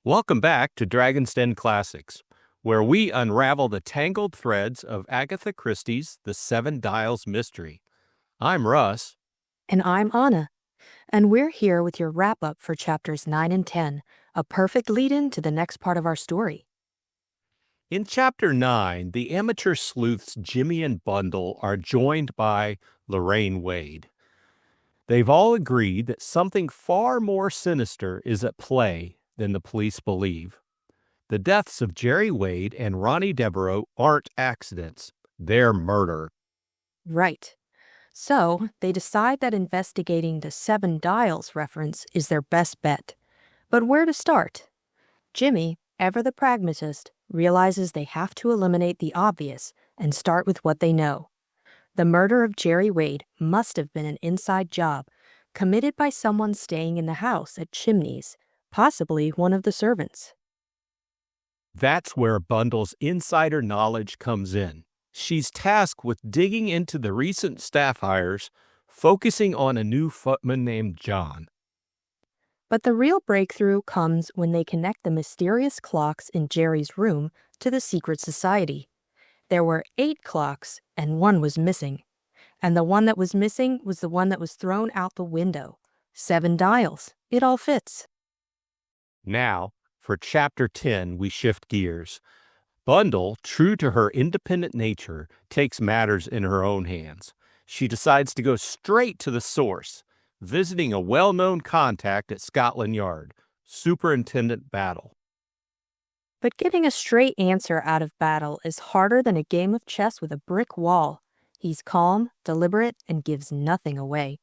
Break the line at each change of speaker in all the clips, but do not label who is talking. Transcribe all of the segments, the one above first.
Welcome back to Dragon's Den Classics, where we unravel the tangled threads of Agatha Christie's The Seven Dials mystery. I'm Russ.
And I'm Ana. And we're here with your wrap-up for chapters 9 and 10, a perfect lead-in to the next part of our story.
In Chapter 9, the amateur sleuths Jimmy and Bundle are joined by Lorraine Wade. They've all agreed that something far more sinister is at play than the police believe. The deaths of Jerry Wade and Ronnie Devereaux aren't accidents. They're murder.
Right. So, they decide that investigating the Seven Dials reference is their best bet. But where to start? Jimmy, ever the pragmatist, realizes they have to eliminate the obvious and start with what they know. The murder of Jerry Wade must have been an inside job, committed by someone staying in the house at Chimneys, possibly one of the servants.
That's where Bundle's insider knowledge comes in. She's tasked with digging into the recent staff hires, focusing on a new footman named John.
But the real breakthrough comes when they connect the mysterious clocks in Jerry's room to the secret society. There were 8 clocks, and one was missing. And the one that was missing was the one that was thrown out the window. 7 dials. It all fits.
Now, for Chapter 10, we shift gears. Bundle, true to her independent nature, takes matters in her own hands. She decides to go straight to the source, visiting a well-known contact at Scotland Yard, Superintendent Battle.
But getting a straight answer out of Battle is harder than a game of chess with a brick wall. He's calm, deliberate, and gives nothing away.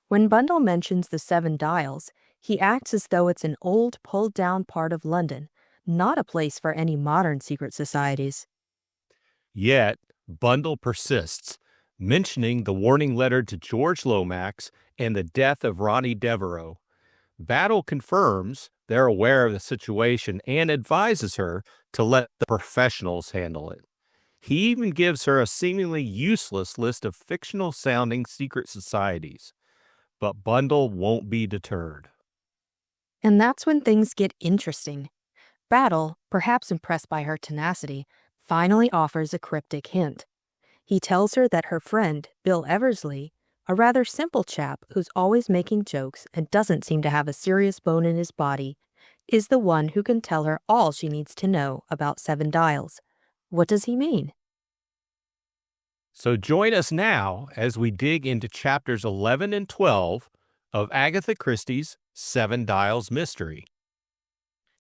When Bundle mentions the 7 dials, he acts as though it's an old, pulled-down part of London, not a place for any modern secret societies.
Yet, Bundle persists, mentioning the warning letter to George Lomax and the death of Ronnie Devereaux. Battle confirms they're aware of the situation and advises her to let the professionals handle it. He even gives her a seemingly useless list of fictional-sounding secret societies. But Bundle won't be deterred.
And that's when things get interesting. Battle, perhaps impressed by her tenacity, finally offers a cryptic hint. He tells her that her friend, Bill Eversley, a rather simple chap who's always making jokes and doesn't seem to have a serious bone in his body, is the one who can tell her all she needs to know about 7 dials. What does he mean?
So join us now as we dig into chapters 11 and 12 of Agatha Christie's 7 Dials mystery.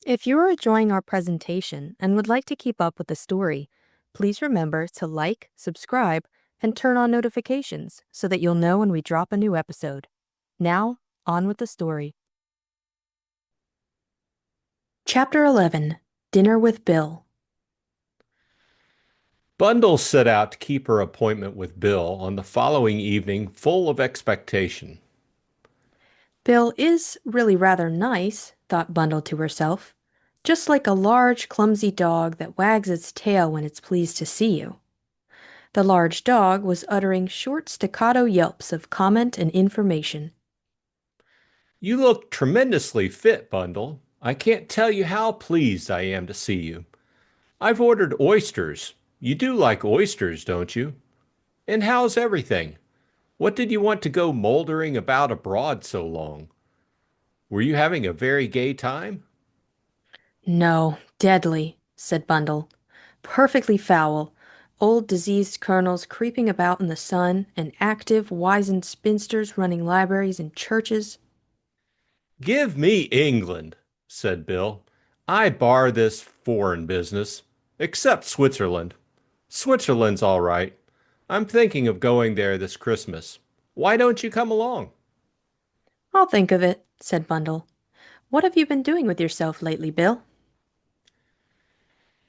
If you are enjoying our presentation and would like to keep up with the story, please remember to like, subscribe, and turn on notifications so that you'll know when we drop a new episode. Now, on with the story. Chapter 11, Dinner with Bill.
Bundle set out to keep her appointment with Bill on the following evening full of expectation.
Bill is really rather nice, thought Bundle to herself. Just like a large, clumsy dog that wags its tail when it's pleased to see you. The large dog was uttering short staccato yelps of comment and information.
You look tremendously fit, Bundle. I can't tell you how pleased I am to see you. I've ordered oysters. You do like oysters, don't you? And how's everything? What did you want to go moldering about abroad so long? Were you having a very gay time?
No, deadly, said Bundle. Perfectly foul. Old diseased colonels creeping about in the sun, and active, wizened spinsters running libraries and churches.
Give me England, said Bill. I bar this foreign business, except Switzerland. Switzerland's all right. I'm thinking of going there this Christmas. Why don't you come along?
I'll think of it, said Bundle. What have you been doing with yourself lately, Bill?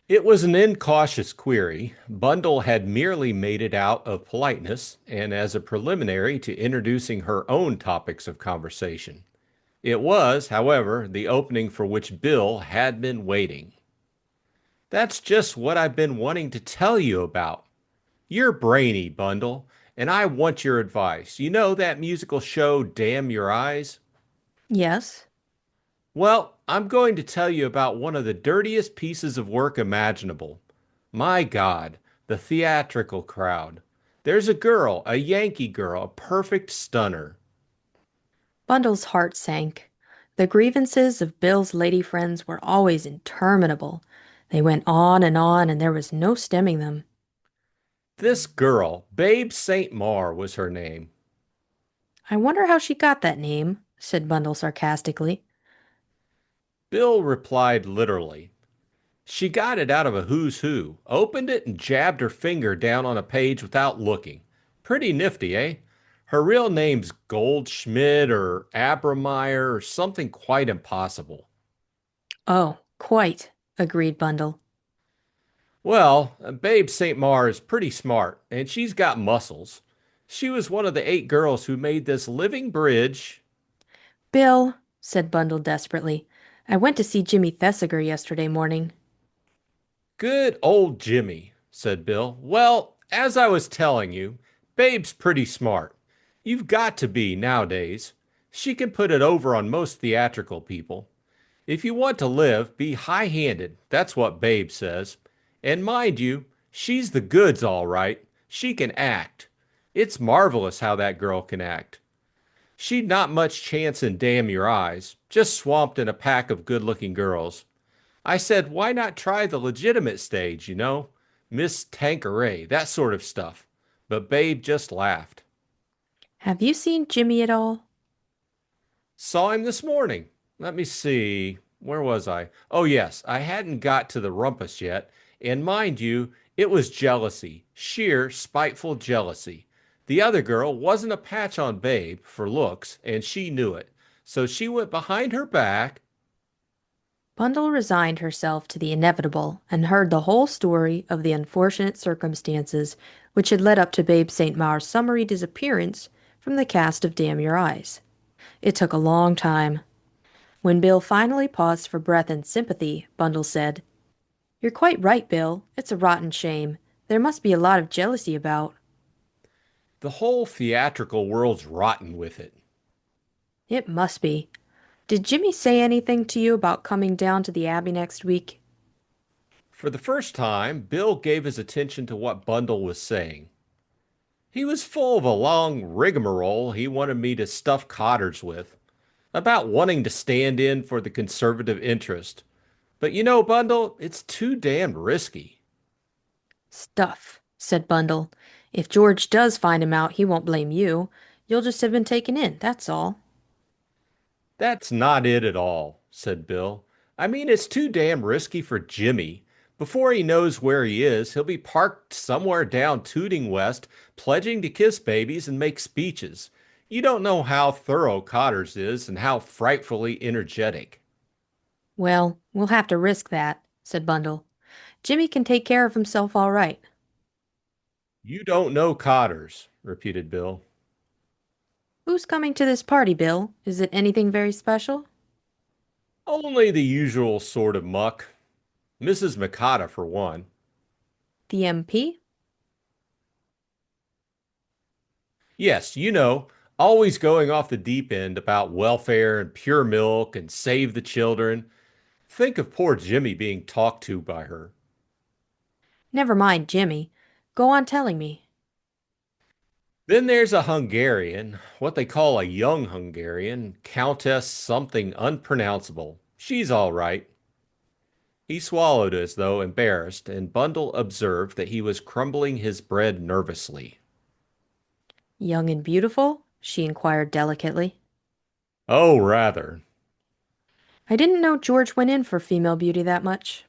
It was an incautious query. Bundle had merely made it out of politeness and as a preliminary to introducing her own topics of conversation. It was, however, the opening for which Bill had been waiting. That's just what I've been wanting to tell you about. You're brainy, Bundle, and I want your advice. You know that musical show, Damn Your Eyes?
Yes.
Well, I'm going to tell you about one of the dirtiest pieces of work imaginable. My God, the theatrical crowd. There's a girl, a Yankee girl, a perfect stunner.
Bundle's heart sank. The grievances of Bill's lady friends were always interminable. They went on, and there was no stemming them.
This girl, Babe St. Maur, was her name.
I wonder how she got that name, said Bundle sarcastically.
Bill replied literally. She got it out of a who's who, opened it and jabbed her finger down on a page without looking. Pretty nifty, eh? Her real name's Goldschmidt or Abrameyer or something quite impossible.
Oh, quite, agreed Bundle.
Well, Babe St. Maur is pretty smart, and she's got muscles. She was one of the 8 girls who made this living bridge.
Bill, said Bundle desperately, I went to see Jimmy Thesiger yesterday morning.
Good old Jimmy, said Bill. Well, as I was telling you, Babe's pretty smart. You've got to be nowadays. She can put it over on most theatrical people. If you want to live, be high-handed. That's what Babe says. And mind you, she's the goods all right. She can act. It's marvelous how that girl can act. She'd not much chance in Damn Your Eyes, just swamped in a pack of good-looking girls. I said, why not try the legitimate stage, you know? Miss Tanqueray, that sort of stuff. But Babe just laughed.
Have you seen Jimmy at all?
Saw him this morning. Let me see. Where was I? Oh, yes, I hadn't got to the rumpus yet. And mind you, it was jealousy, sheer spiteful jealousy. The other girl wasn't a patch on Babe for looks, and she knew it. So she went behind her back.
Bundle resigned herself to the inevitable and heard the whole story of the unfortunate circumstances which had led up to Babe St. Maur's summary disappearance from the cast of Damn Your Eyes. It took a long time. When Bill finally paused for breath and sympathy, Bundle said, You're quite right, Bill. It's a rotten shame. There must be a lot of jealousy about.
The whole theatrical world's rotten with it.
It must be. Did Jimmy say anything to you about coming down to the Abbey next week?
For the first time, Bill gave his attention to what Bundle was saying. He was full of a long rigmarole he wanted me to stuff Cotters with, about wanting to stand in for the conservative interest. But you know, Bundle, it's too damn risky.
Stuff, said Bundle. If George does find him out, he won't blame you. You'll just have been taken in, that's all.
That's not it at all, said Bill. I mean, it's too damn risky for Jimmy. Before he knows where he is, he'll be parked somewhere down Tooting West, pledging to kiss babies and make speeches. You don't know how thorough Cotters is and how frightfully energetic.
Well, we'll have to risk that, said Bundle. Jimmy can take care of himself all right.
You don't know Cotters, repeated Bill.
Who's coming to this party, Bill? Is it anything very special?
Only the usual sort of muck. Mrs. McCotta, for one.
The MP?
Yes, you know, always going off the deep end about welfare and pure milk and save the children. Think of poor Jimmy being talked to by her.
Never mind, Jimmy. Go on telling me.
Then there's a Hungarian, what they call a young Hungarian, Countess something unpronounceable. She's all right. He swallowed as though embarrassed, and Bundle observed that he was crumbling his bread nervously.
Young and beautiful? She inquired delicately.
Oh, rather.
I didn't know George went in for female beauty that much.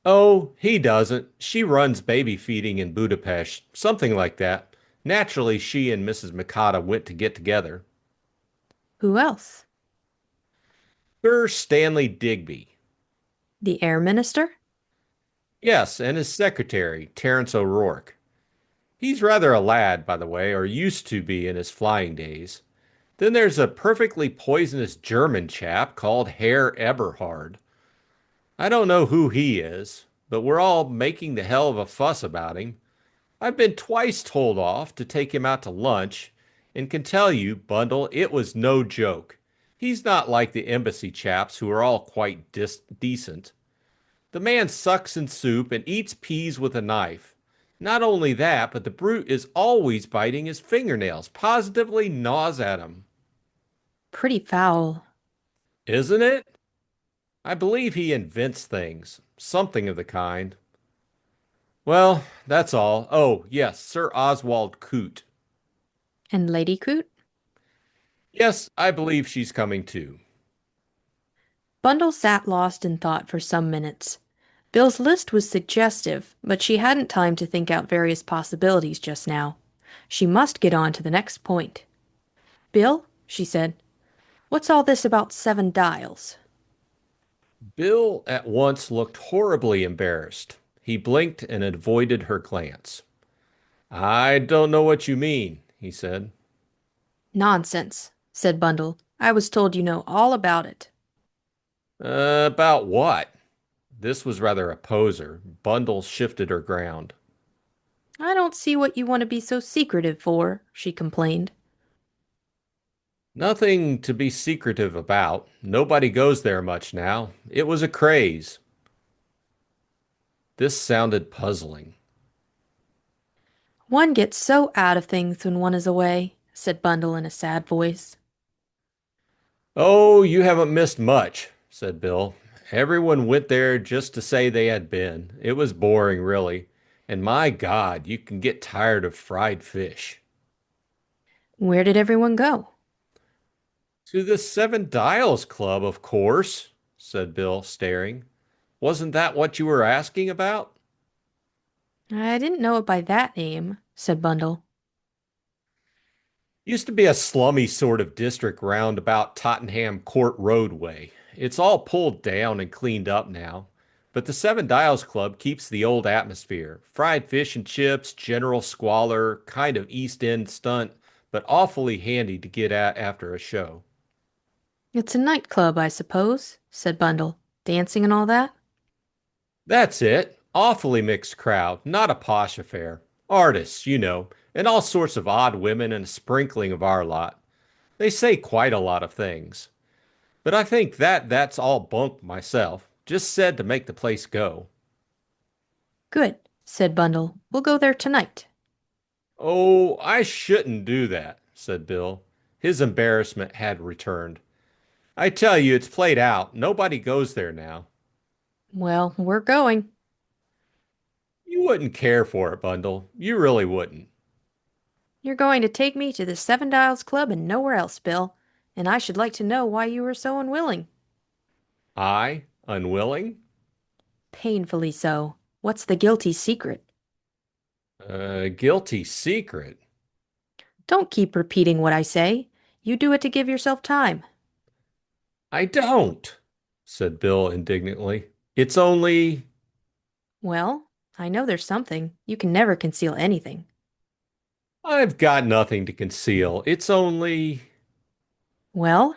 Oh, he doesn't. She runs baby feeding in Budapest, something like that. Naturally, she and Mrs. Mikata went to get together.
Who else?
Sir Stanley Digby.
The air minister?
Yes, and his secretary, Terence O'Rourke. He's rather a lad, by the way, or used to be in his flying days. Then there's a perfectly poisonous German chap called Herr Eberhard. I don't know who he is, but we're all making the hell of a fuss about him. I've been twice told off to take him out to lunch, and can tell you, Bundle, it was no joke. He's not like the embassy chaps who are all quite decent. The man sucks in soup and eats peas with a knife. Not only that, but the brute is always biting his fingernails, positively gnaws at him.
Pretty foul.
Isn't it? I believe he invents things, something of the kind. Well, that's all. Oh, yes, Sir Oswald Coote.
And Lady Coot?
Yes, I believe she's coming too.
Bundle sat lost in thought for some minutes. Bill's list was suggestive, but she hadn't time to think out various possibilities just now. She must get on to the next point. Bill, she said, what's all this about 7 dials?
Bill at once looked horribly embarrassed. He blinked and avoided her glance. I don't know what you mean, he said.
Nonsense, said Bundle. I was told you know all about it.
About what? This was rather a poser. Bundle shifted her ground.
I don't see what you want to be so secretive for, she complained.
Nothing to be secretive about. Nobody goes there much now. It was a craze. This sounded puzzling.
One gets so out of things when one is away, said Bundle in a sad voice.
Oh, you haven't missed much, said Bill. Everyone went there just to say they had been. It was boring, really. And my God, you can get tired of fried fish.
Where did everyone go?
To the Seven Dials Club, of course, said Bill, staring. Wasn't that what you were asking about?
I didn't know it by that name, said Bundle.
Used to be a slummy sort of district round about Tottenham Court Road way. It's all pulled down and cleaned up now. But the Seven Dials Club keeps the old atmosphere. Fried fish and chips, general squalor, kind of East End stunt, but awfully handy to get at after a show.
It's a nightclub, I suppose, said Bundle. Dancing and all that?
That's it. Awfully mixed crowd, not a posh affair. Artists, you know, and all sorts of odd women and a sprinkling of our lot. They say quite a lot of things. But I think that's all bunk myself. Just said to make the place go.
Good, said Bundle. We'll go there tonight.
Oh, I shouldn't do that, said Bill. His embarrassment had returned. I tell you, it's played out. Nobody goes there now.
Well, we're going.
You wouldn't care for it, Bundle. You really wouldn't.
You're going to take me to the 7 Dials Club and nowhere else, Bill. And I should like to know why you were so unwilling.
I, unwilling?
Painfully so. What's the guilty secret?
Guilty secret.
Don't keep repeating what I say. You do it to give yourself time.
I don't, said Bill indignantly. It's only.
Well, I know there's something. You can never conceal anything.
I've got nothing to conceal. It's only.
Well,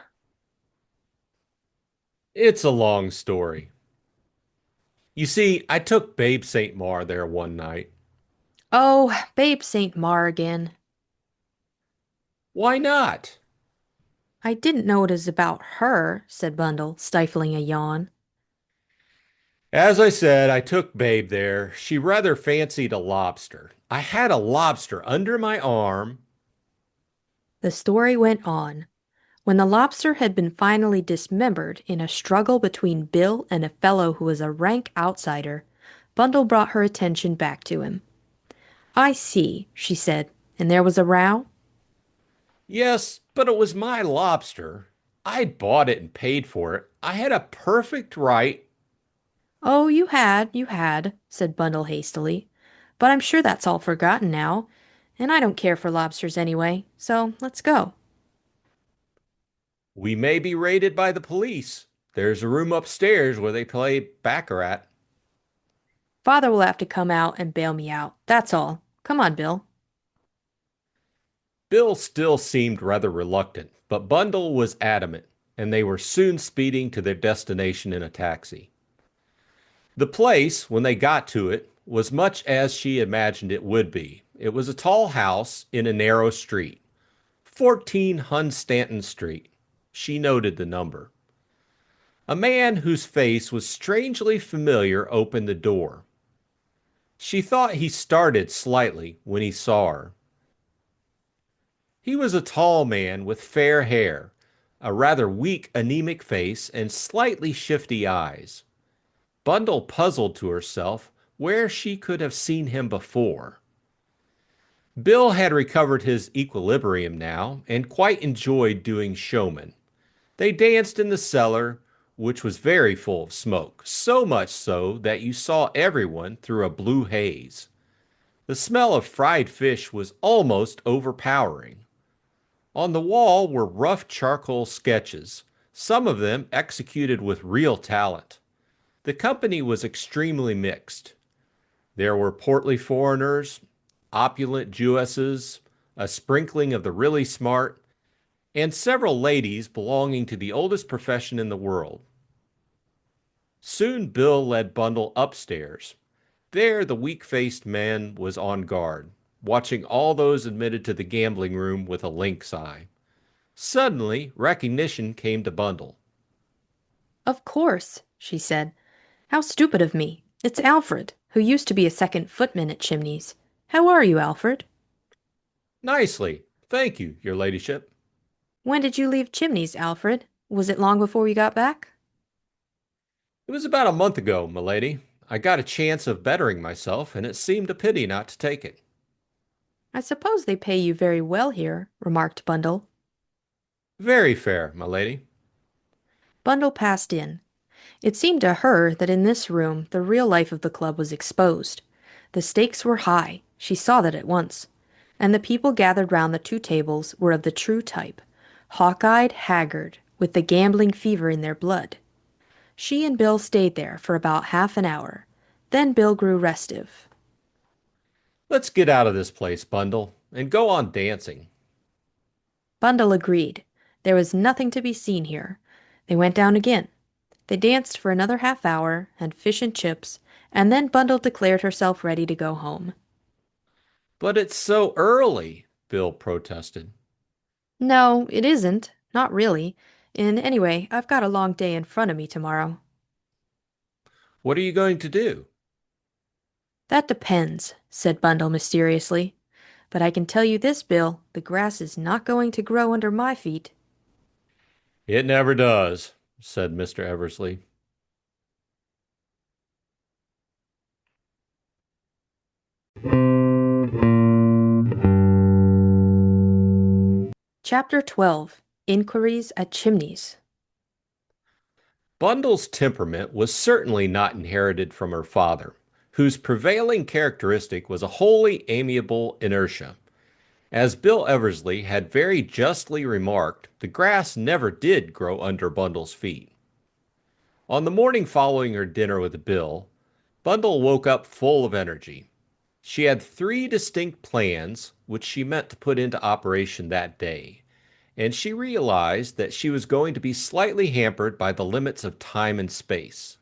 It's a long story. You see, I took Babe St. Mar there one night.
oh, Babe St. Mar again.
Why not?
I didn't know it was about her, said Bundle, stifling a yawn.
As I said, I took Babe there. She rather fancied a lobster. I had a lobster under my arm.
The story went on. When the lobster had been finally dismembered in a struggle between Bill and a fellow who was a rank outsider, Bundle brought her attention back to him. I see, she said, and there was a row?
Yes, but it was my lobster. I'd bought it and paid for it. I had a perfect right.
Oh, you had, said Bundle hastily. But I'm sure that's all forgotten now, and I don't care for lobsters anyway, so let's go.
We may be raided by the police. There's a room upstairs where they play baccarat.
Father will have to come out and bail me out, that's all. Come on, Bill.
Bill still seemed rather reluctant, but Bundle was adamant, and they were soon speeding to their destination in a taxi. The place, when they got to it, was much as she imagined it would be. It was a tall house in a narrow street, 14 Hunstanton Street. she noted the number. A man whose face was strangely familiar opened the door. She thought he started slightly when he saw her. He was a tall man with fair hair, a rather weak, anemic face, and slightly shifty eyes. Bundle puzzled to herself where she could have seen him before. Bill had recovered his equilibrium now and quite enjoyed doing showman. They danced in the cellar, which was very full of smoke, so much so that you saw everyone through a blue haze. The smell of fried fish was almost overpowering. On the wall were rough charcoal sketches, some of them executed with real talent. The company was extremely mixed. There were portly foreigners, opulent Jewesses, a sprinkling of the really smart, and several ladies belonging to the oldest profession in the world. Soon Bill led Bundle upstairs. There the weak-faced man was on guard, watching all those admitted to the gambling room with a lynx eye. Suddenly, recognition came to Bundle.
Of course, she said. How stupid of me. It's Alfred, who used to be a second footman at Chimneys. How are you, Alfred?
Nicely. Thank you, your ladyship.
When did you leave Chimneys, Alfred? Was it long before you got back?
It was about a month ago, milady. I got a chance of bettering myself, and it seemed a pity not to take it.
I suppose they pay you very well here, remarked Bundle.
Very fair, milady.
Bundle passed in. It seemed to her that in this room the real life of the club was exposed. The stakes were high, she saw that at once, and the people gathered round the two tables were of the true type, hawk-eyed, haggard, with the gambling fever in their blood. She and Bill stayed there for about half an hour. Then Bill grew restive.
Let's get out of this place, Bundle, and go on dancing.
Bundle agreed. There was nothing to be seen here. They went down again. They danced for another half hour, had fish and chips, and then Bundle declared herself ready to go home.
But it's so early, Bill protested.
No, it isn't. Not really. And anyway, I've got a long day in front of me tomorrow.
What are you going to do?
That depends, said Bundle mysteriously. But I can tell you this, Bill, the grass is not going to grow under my feet.
It never does, said Mr. Eversley.
Chapter 12. Inquiries at Chimneys.
Bundle's temperament was certainly not inherited from her father, whose prevailing characteristic was a wholly amiable inertia. As Bill Eversley had very justly remarked, the grass never did grow under Bundle's feet. On the morning following her dinner with Bill, Bundle woke up full of energy. She had three distinct plans which she meant to put into operation that day, and she realized that she was going to be slightly hampered by the limits of time and space.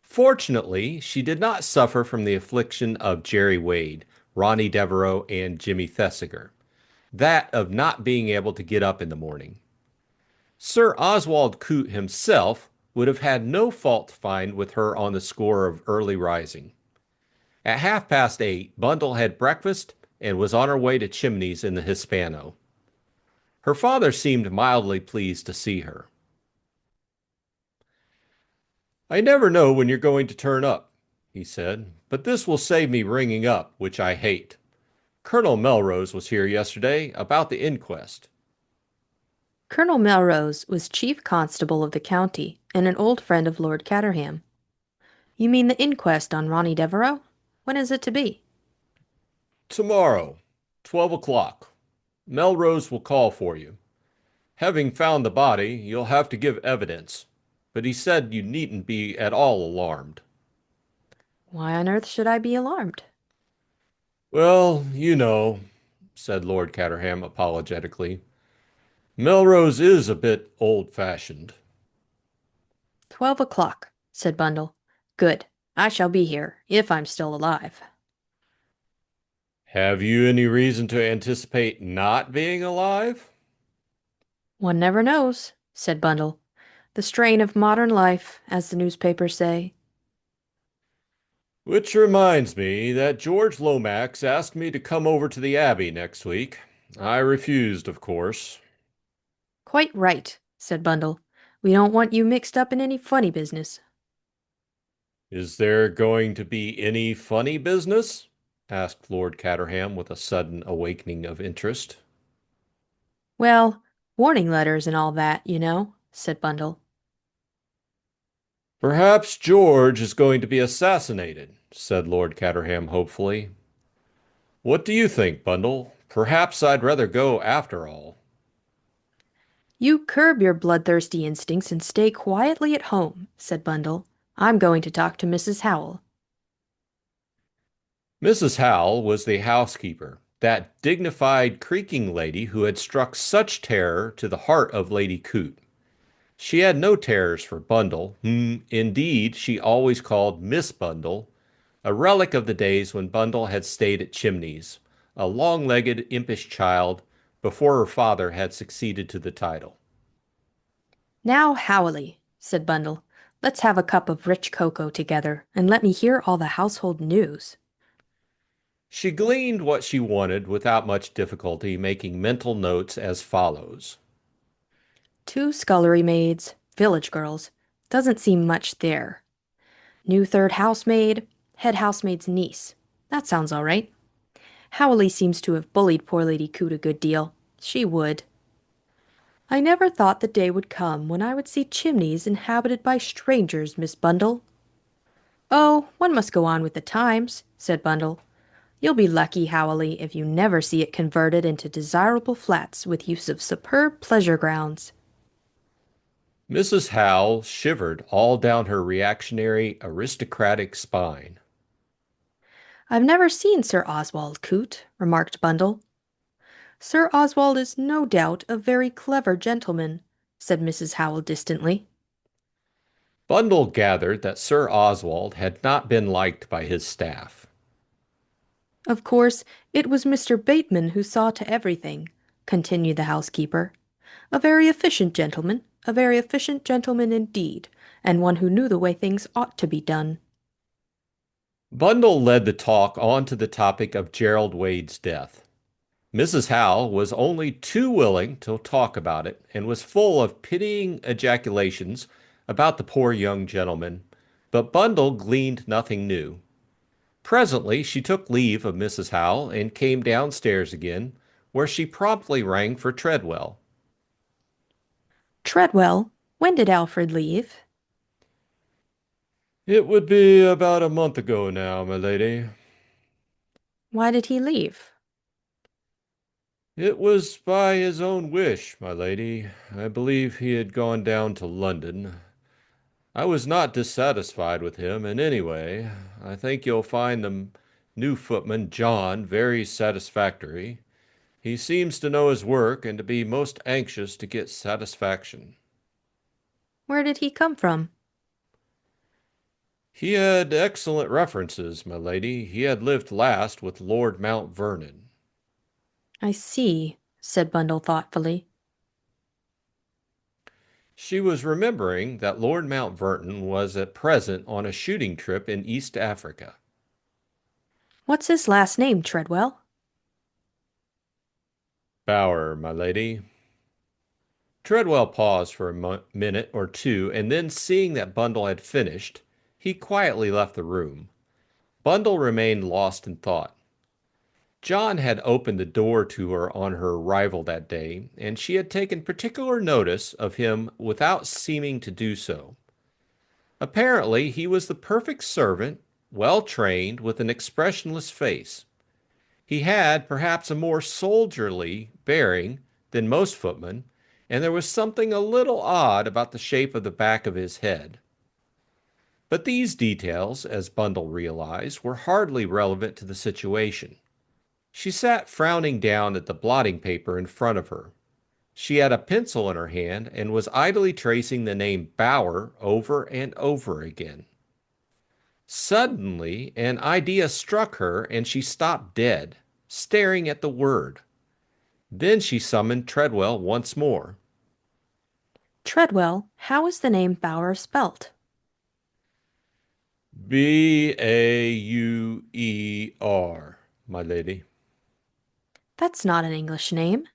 Fortunately, she did not suffer from the affliction of Jerry Wade, Ronnie Devereaux, and Jimmy Thesiger, that of not being able to get up in the morning. Sir Oswald Coote himself would have had no fault to find with her on the score of early rising. At 8:30, Bundle had breakfast and was on her way to Chimneys in the Hispano. Her father seemed mildly pleased to see her. I never know when you're going to turn up, he said, but this will save me ringing up, which I hate. Colonel Melrose was here yesterday about the inquest.
Colonel Melrose was chief constable of the county and an old friend of Lord Caterham. You mean the inquest on Ronnie Devereaux? When is it to be?
Tomorrow, 12 o'clock. Melrose will call for you. Having found the body, you'll have to give evidence, but he said you needn't be at all alarmed.
Why on earth should I be alarmed?
Well, you know, said Lord Caterham apologetically. Melrose is a bit old-fashioned.
12 o'clock, said Bundle. Good. I shall be here, if I'm still alive.
Have you any reason to anticipate not being alive?
One never knows, said Bundle. The strain of modern life, as the newspapers say.
Which reminds me that George Lomax asked me to come over to the Abbey next week. I refused, of course.
Quite right, said Bundle. We don't want you mixed up in any funny business.
Is there going to be any funny business? Asked Lord Caterham with a sudden awakening of interest.
Well, warning letters and all that, you know, said Bundle.
Perhaps George is going to be assassinated, said Lord Caterham hopefully. What do you think, Bundle? Perhaps I'd rather go after all.
You curb your bloodthirsty instincts and stay quietly at home, said Bundle. I'm going to talk to Mrs. Howell.
Mrs. Howell was the housekeeper, that dignified, creaking lady who had struck such terror to the heart of Lady Coote. She had no terrors for Bundle, whom indeed she always called Miss Bundle, a relic of the days when Bundle had stayed at Chimneys, a long-legged, impish child, before her father had succeeded to the title.
Now, Howley, said Bundle, let's have a cup of rich cocoa together, and let me hear all the household news.
She gleaned what she wanted without much difficulty, making mental notes as follows.
2 scullery maids, village girls. Doesn't seem much there. New third housemaid, head housemaid's niece. That sounds all right. Howley seems to have bullied poor Lady Coote a good deal. She would. I never thought the day would come when I would see Chimneys inhabited by strangers, Miss Bundle. Oh, one must go on with the times, said Bundle. You'll be lucky, Howley, if you never see it converted into desirable flats with use of superb pleasure grounds.
Mrs. Howell shivered all down her reactionary, aristocratic spine.
I've never seen Sir Oswald Coote, remarked Bundle. Sir Oswald is no doubt a very clever gentleman, said Mrs. Howell distantly.
Bundle gathered that Sir Oswald had not been liked by his staff.
Of course, it was Mr. Bateman who saw to everything, continued the housekeeper. A very efficient gentleman indeed, and one who knew the way things ought to be done.
Bundle led the talk on to the topic of Gerald Wade's death. Mrs. Howell was only too willing to talk about it and was full of pitying ejaculations about the poor young gentleman, but Bundle gleaned nothing new. Presently she took leave of Mrs. Howell and came downstairs again, where she promptly rang for Treadwell.
Treadwell, when did Alfred leave?
It would be about a month ago now, my lady.
Why did he leave?
It was by his own wish, my lady. I believe he had gone down to London. I was not dissatisfied with him in any way. I think you'll find the new footman, John, very satisfactory. He seems to know his work and to be most anxious to get satisfaction.
Where did he come from?
He had excellent references, my lady. He had lived last with Lord Mount Vernon.
I see, said Bundle thoughtfully.
She was remembering that Lord Mount Vernon was at present on a shooting trip in East Africa.
What's his last name, Treadwell?
Bower, my lady. Treadwell paused for a minute or two, and then, seeing that Bundle had finished, he quietly left the room. Bundle remained lost in thought. John had opened the door to her on her arrival that day, and she had taken particular notice of him without seeming to do so. Apparently, he was the perfect servant, well trained, with an expressionless face. He had perhaps a more soldierly bearing than most footmen, and there was something a little odd about the shape of the back of his head. But these details, as Bundle realized, were hardly relevant to the situation. She sat frowning down at the blotting paper in front of her. She had a pencil in her hand and was idly tracing the name Bower over and over again. Suddenly, an idea struck her and she stopped dead, staring at the word. Then she summoned Treadwell once more.
Treadwell, how is the name Bauer spelt?
Bauer, my lady.
That's not an English name.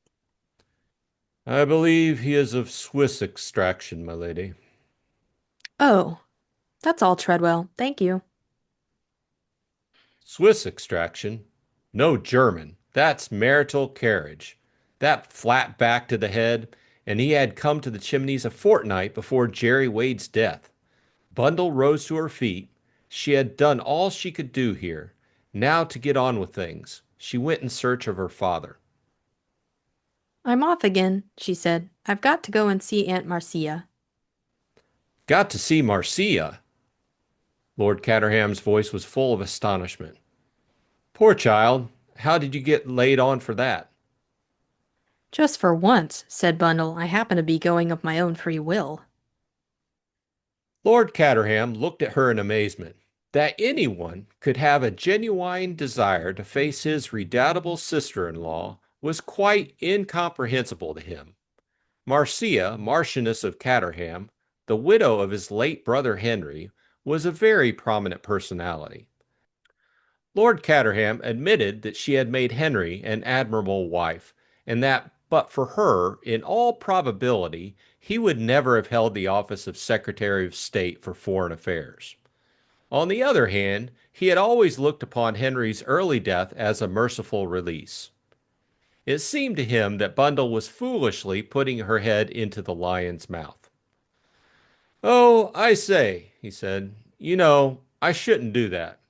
I believe he is of Swiss extraction, my lady.
Oh, that's all, Treadwell. Thank you.
Swiss extraction? No German. That's marital carriage. That flat back to the head, and he had come to the Chimneys a fortnight before Jerry Wade's death. Bundle rose to her feet. She had done all she could do here. Now to get on with things. She went in search of her father.
I'm off again, she said. I've got to go and see Aunt Marcia.
Got to see Marcia. Lord Caterham's voice was full of astonishment. Poor child. How did you get laid on for that?
Just for once, said Bundle, I happen to be going of my own free will.
Lord Caterham looked at her in amazement. That anyone could have a genuine desire to face his redoubtable sister-in-law was quite incomprehensible to him. Marcia, Marchioness of Caterham, the widow of his late brother Henry, was a very prominent personality. Lord Caterham admitted that she had made Henry an admirable wife, and that but for her, in all probability, he would never have held the office of Secretary of State for Foreign Affairs. On the other hand, he had always looked upon Henry's early death as a merciful release. It seemed to him that Bundle was foolishly putting her head into the lion's mouth. Oh, I say, he said, you know, I shouldn't do that.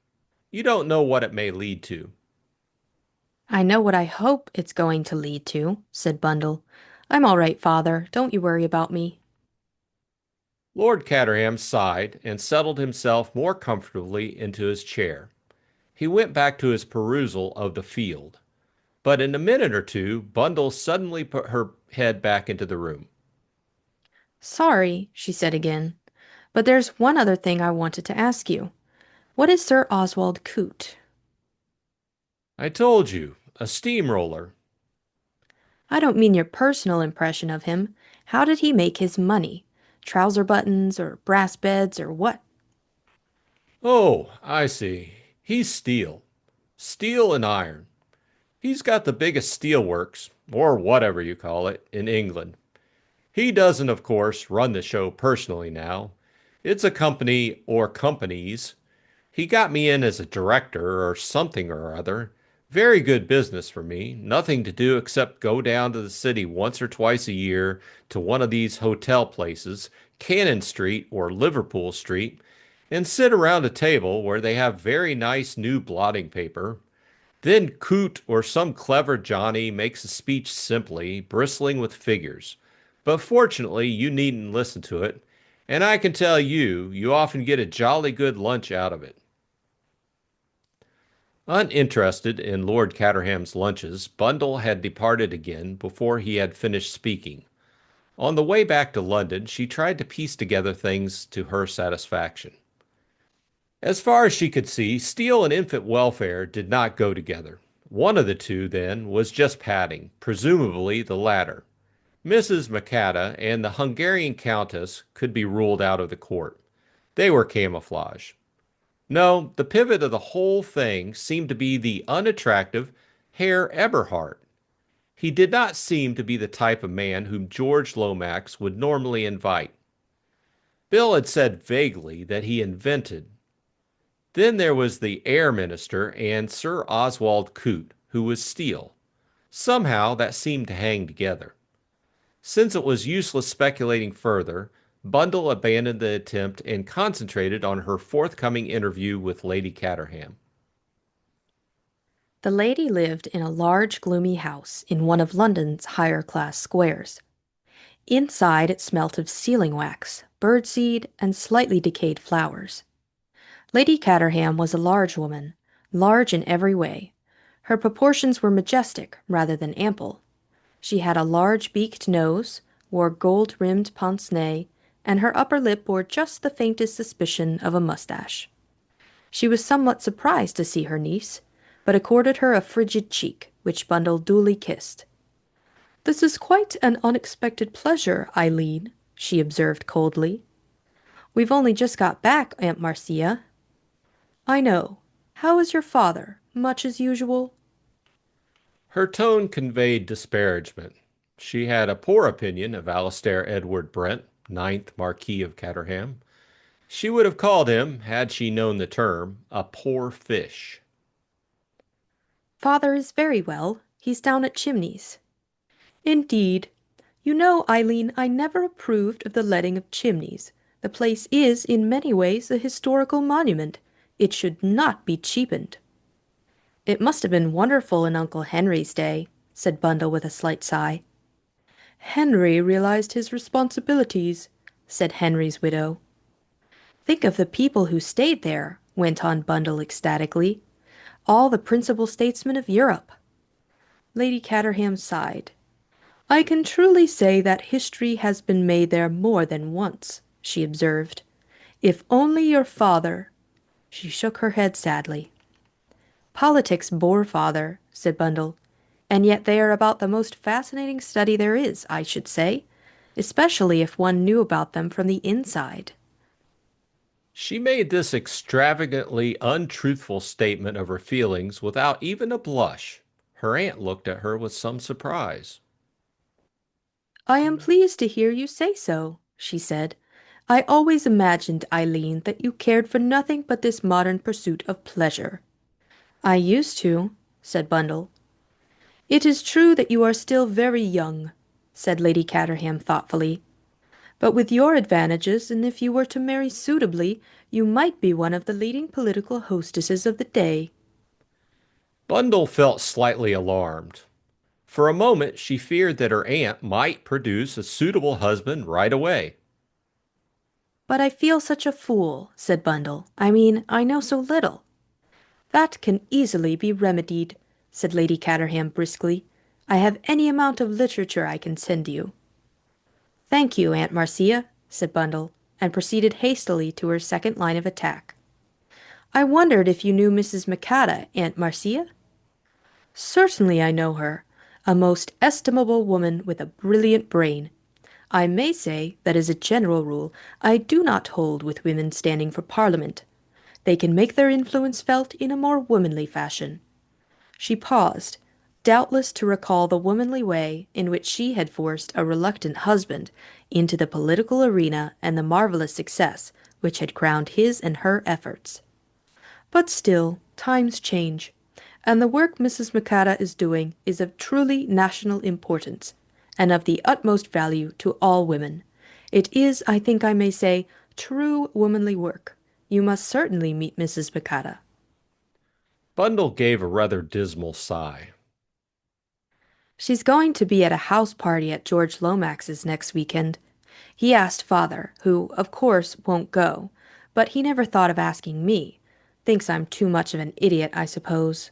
You don't know what it may lead to.
I know what I hope it's going to lead to, said Bundle. I'm all right, Father. Don't you worry about me.
Lord Caterham sighed and settled himself more comfortably into his chair. He went back to his perusal of the field. But in a minute or two, Bundle suddenly put her head back into the room.
Sorry, she said again. But there's one other thing I wanted to ask you. What is Sir Oswald Coote?
I told you, a steamroller.
I don't mean your personal impression of him. How did he make his money? Trouser buttons or brass beds or what?
Oh, I see. He's steel. Steel and iron. He's got the biggest steel works, or whatever you call it, in England. He doesn't, of course, run the show personally now. It's a company or companies. He got me in as a director or something or other. Very good business for me. Nothing to do except go down to the city once or twice a year to one of these hotel places, Cannon Street or Liverpool Street, and sit around a table where they have very nice new blotting paper. Then Coote or some clever Johnny makes a speech simply, bristling with figures. But fortunately, you needn't listen to it, and I can tell you, you often get a jolly good lunch out of it. Uninterested in Lord Caterham's lunches, Bundle had departed again before he had finished speaking. On the way back to London, she tried to piece together things to her satisfaction. As far as she could see, steel and infant welfare did not go together. One of the two, then, was just padding, presumably the latter. Mrs. Macata and the Hungarian Countess could be ruled out of the court. They were camouflage. No, the pivot of the whole thing seemed to be the unattractive Herr Eberhard. He did not seem to be the type of man whom George Lomax would normally invite. Bill had said vaguely that he invented. Then there was the Air Minister and Sir Oswald Coote, who was steel. Somehow that seemed to hang together. Since it was useless speculating further, Bundle abandoned the attempt and concentrated on her forthcoming interview with Lady Caterham.
The lady lived in a large, gloomy house in one of London's higher class squares. Inside it smelt of sealing wax, birdseed, and slightly decayed flowers. Lady Caterham was a large woman, large in every way. Her proportions were majestic rather than ample. She had a large beaked nose, wore gold-rimmed pince-nez, and her upper lip bore just the faintest suspicion of a mustache. She was somewhat surprised to see her niece, but accorded her a frigid cheek, which Bundle duly kissed. "This is quite an unexpected pleasure, Eileen," she observed coldly. We've only just got back, Aunt Marcia. I know. How is your father? Much as usual?
Her tone conveyed disparagement. She had a poor opinion of Alastair Edward Brent, ninth Marquis of Caterham. She would have called him, had she known the term, a poor fish.
Father is very well. He's down at Chimneys. Indeed. You know, Eileen, I never approved of the letting of Chimneys. The place is, in many ways, a historical monument. It should not be cheapened. It must have been wonderful in Uncle Henry's day, said Bundle with a slight sigh. Henry realized his responsibilities, said Henry's widow. Think of the people who stayed there, went on Bundle ecstatically. All the principal statesmen of Europe. Lady Caterham sighed. I can truly say that history has been made there more than once, she observed. If only your father. She shook her head sadly. Politics bore father, said Bundle, and yet they are about the most fascinating study there is, I should say, especially if one knew about them from the inside.
She made this extravagantly untruthful statement of her feelings without even a blush. Her aunt looked at her with some surprise.
I am pleased to hear you say so, she said. I always imagined, Eileen, that you cared for nothing but this modern pursuit of pleasure. I used to, said Bundle. It is true that you are still very young, said Lady Caterham thoughtfully. But with your advantages, and if you were to marry suitably, you might be one of the leading political hostesses of the day.
Bundle felt slightly alarmed. For a moment, she feared that her aunt might produce a suitable husband right away.
But I feel such a fool, said Bundle. I mean, I know so little. That can easily be remedied, said Lady Caterham briskly. I have any amount of literature I can send you. Thank you, Aunt Marcia, said Bundle, and proceeded hastily to her second line of attack. I wondered if you knew Mrs. Macada, Aunt Marcia? Certainly I know her, a most estimable woman with a brilliant brain. I may say that as a general rule I do not hold with women standing for Parliament. They can make their influence felt in a more womanly fashion. She paused, doubtless to recall the womanly way in which she had forced a reluctant husband into the political arena and the marvelous success which had crowned his and her efforts. But still, times change, and the work Mrs. Macada is doing is of truly national importance, and of the utmost value to all women. It is, I think I may say, true womanly work. You must certainly meet Mrs. Macada.
Bundle gave a rather dismal sigh.
She's going to be at a house party at George Lomax's next weekend. He asked Father, who, of course, won't go, but he never thought of asking me. Thinks I'm too much of an idiot, I suppose.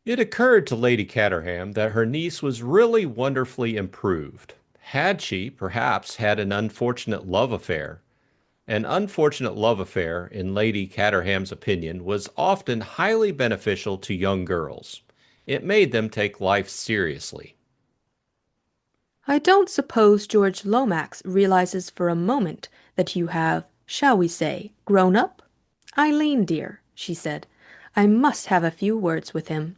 It occurred to Lady Caterham that her niece was really wonderfully improved. Had she, perhaps, had an unfortunate love affair? An unfortunate love affair, in Lady Caterham's opinion, was often highly beneficial to young girls. It made them take life seriously.
I don't suppose George Lomax realizes for a moment that you have, shall we say, grown up? Eileen, dear, she said, I must have a few words with him.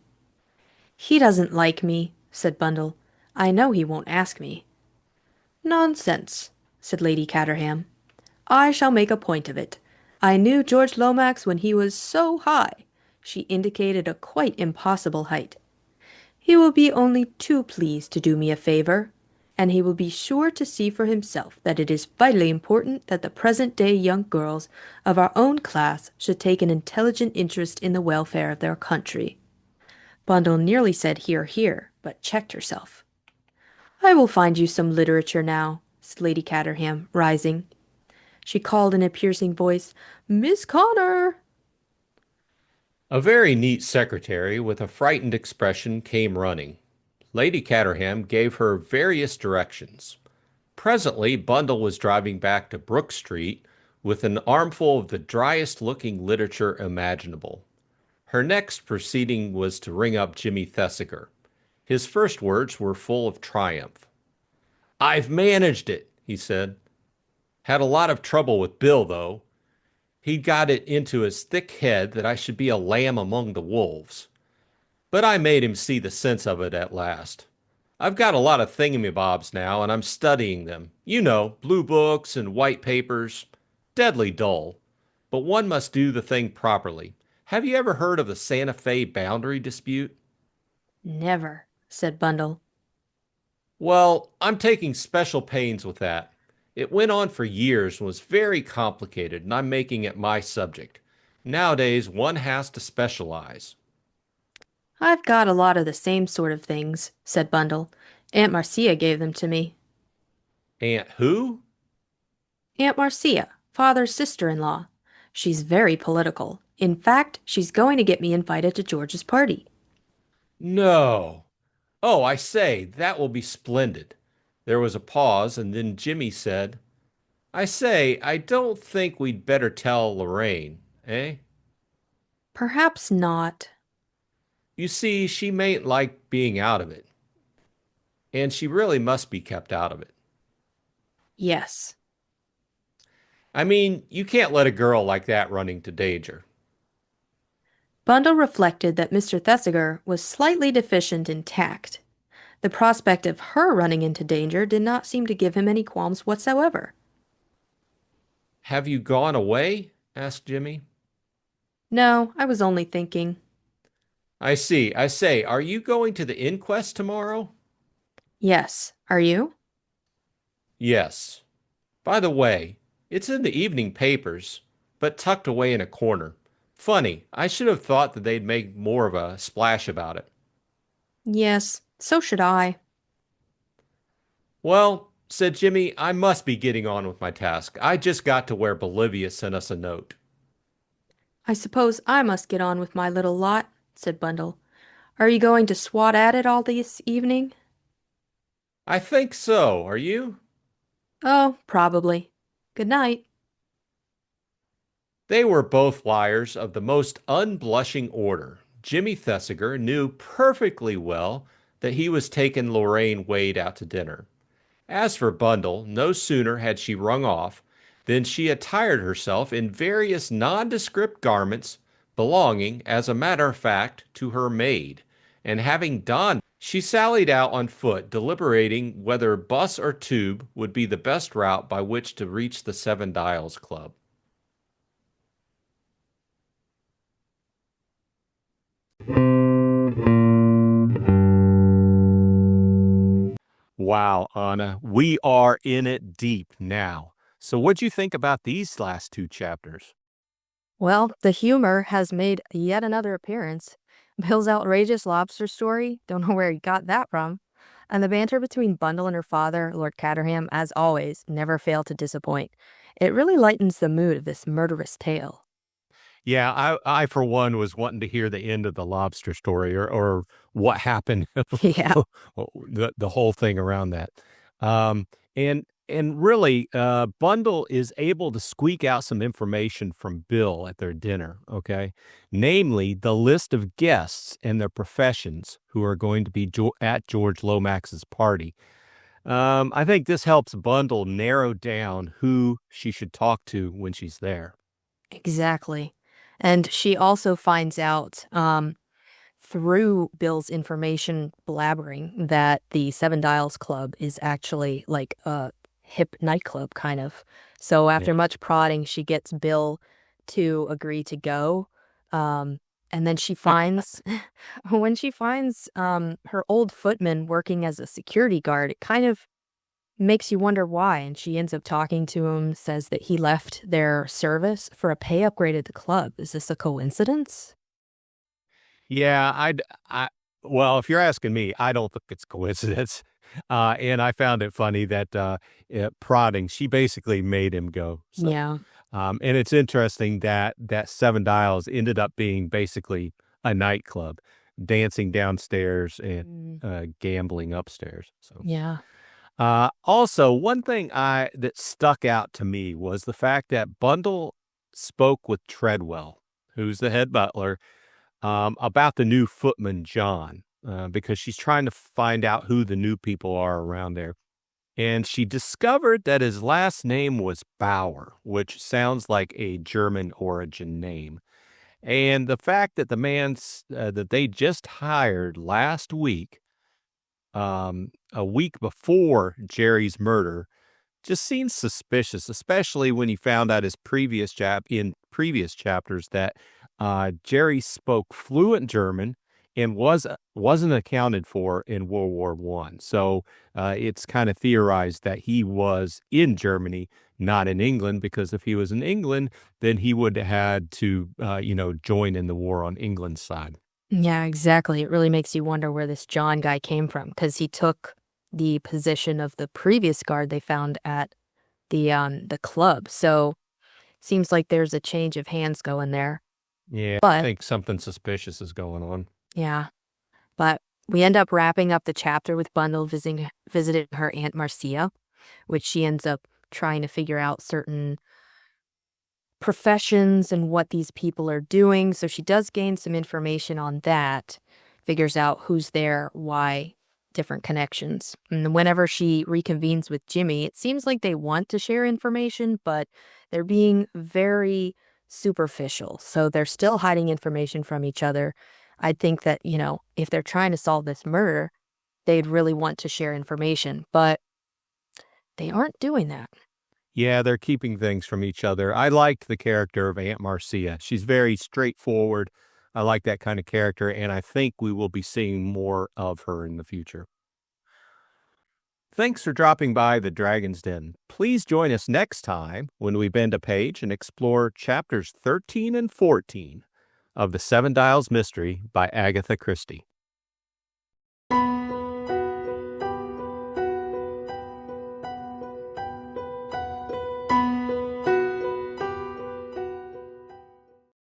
He doesn't like me, said Bundle. I know he won't ask me. Nonsense, said Lady Caterham. I shall make a point of it. I knew George Lomax when he was so high. She indicated a quite impossible height. He will be only too pleased to do me a favor, and he will be sure to see for himself that it is vitally important that the present-day young girls of our own class should take an intelligent interest in the welfare of their country. Bundle nearly said hear, hear, but checked herself. I will find you some literature now, said Lady Caterham, rising. She called in a piercing voice, Miss Connor!
A very neat secretary with a frightened expression came running. Lady Caterham gave her various directions. Presently, Bundle was driving back to Brook Street with an armful of the driest-looking literature imaginable. Her next proceeding was to ring up Jimmy Thesiger. His first words were full of triumph. "I've managed it. he said. Had a lot of trouble with Bill, though. He'd got it into his thick head that I should be a lamb among the wolves. But I made him see the sense of it at last. I've got a lot of thingamybobs now, and I'm studying them. You know, blue books and white papers. Deadly dull. But one must do the thing properly. Have you ever heard of the Santa Fe boundary dispute?
Never, said Bundle.
Well, I'm taking special pains with that. It went on for years and was very complicated, and I'm making it my subject. Nowadays, one has to specialize.
I've got a lot of the same sort of things, said Bundle. Aunt Marcia gave them to me.
Aunt who?
Aunt Marcia, father's sister-in-law. She's very political. In fact, she's going to get me invited to George's party.
No. Oh, I say, that will be splendid. There was a pause, and then Jimmy said, I say, I don't think we'd better tell Lorraine, eh?
Perhaps not.
You see, she mayn't like being out of it, and she really must be kept out of it.
Yes.
I mean, you can't let a girl like that run into danger.
Bundle reflected that Mr. Thesiger was slightly deficient in tact. The prospect of her running into danger did not seem to give him any qualms whatsoever.
Have you gone away? Asked Jimmy.
No, I was only thinking.
I see. I say, are you going to the inquest tomorrow?
Yes. Are you?
Yes. By the way, it's in the evening papers, but tucked away in a corner. Funny, I should have thought that they'd make more of a splash about it.
Yes. So should I.
Well, said Jimmy, I must be getting on with my task. I just got to where Bolivia sent us a note.
I suppose I must get on with my little lot, said Bundle. Are you going to swat at it all this evening?
I think so. Are you?
Oh, probably. Good night.
They were both liars of the most unblushing order. Jimmy Thesiger knew perfectly well that he was taking Lorraine Wade out to dinner. As for Bundle, no sooner had she rung off than she attired herself in various nondescript garments belonging, as a matter of fact, to her maid, and having donned, she sallied out on foot, deliberating whether bus or tube would be the best route by which to reach the Seven Dials Club. Wow, Anna, we are in it deep now. So, what'd you think about these last two chapters?
Well, the humor has made yet another appearance. Bill's outrageous lobster story, don't know where he got that from. And the banter between Bundle and her father, Lord Caterham, as always, never fail to disappoint. It really lightens the mood of this murderous tale.
Yeah, I for one was wanting to hear the end of the lobster story or what happened,
Yeah.
the whole thing around that. Um, and really, Bundle is able to squeak out some information from Bill at their dinner. Okay, namely the list of guests and their professions who are going to be at George Lomax's party. I think this helps Bundle narrow down who she should talk to when she's there.
Exactly. And she also finds out through Bill's information blabbering that the Seven Dials Club is actually like a hip nightclub, kind of. So after much prodding, she gets Bill to agree to go. And then she finds, when she finds her old footman working as a security guard, it kind of makes you wonder why. And she ends up talking to him, says that he left their service for a pay upgrade at the club. Is this a coincidence?
Yeah, well, if you're asking me, I don't think it's coincidence. And I found it funny that prodding, she basically made him go. So,
Yeah.
and it's interesting that Seven Dials ended up being basically a nightclub, dancing downstairs and gambling upstairs. So
Yeah.
also, one thing that stuck out to me was the fact that Bundle spoke with Treadwell, who's the head butler, about the new footman, John, because she's trying to find out who the new people are around there. And she discovered that his last name was Bauer, which sounds like a German origin name. And the fact that the man that they just hired last week, a week before Jerry's murder, just seems suspicious, especially when he found out in previous chapters that Jerry spoke fluent German and wasn't accounted for in World War I. So it's kind of theorized that he was in Germany, not in England, because if he was in England, then he would have had to, join in the war on England's side.
Yeah, exactly. It really makes you wonder where this John guy came from, because he took the position of the previous guard they found at the club. So seems like there's a change of hands going there.
Yeah, I
But
think something suspicious is going on.
yeah, but we end up wrapping up the chapter with Bundle visiting her Aunt Marcia, which she ends up trying to figure out certain professions and what these people are doing. So she does gain some information on that, figures out who's there, why, different connections. And whenever she reconvenes with Jimmy, it seems like they want to share information, but they're being very superficial. So they're still hiding information from each other. I think that, if they're trying to solve this murder, they'd really want to share information, but they aren't doing that.
Yeah, they're keeping things from each other. I liked the character of Aunt Marcia. She's very straightforward. I like that kind of character, and I think we will be seeing more of her in the future. Thanks for dropping by the Dragon's Den. Please join us next time when we bend a page and explore chapters 13 and 14 of The Seven Dials Mystery by Agatha Christie.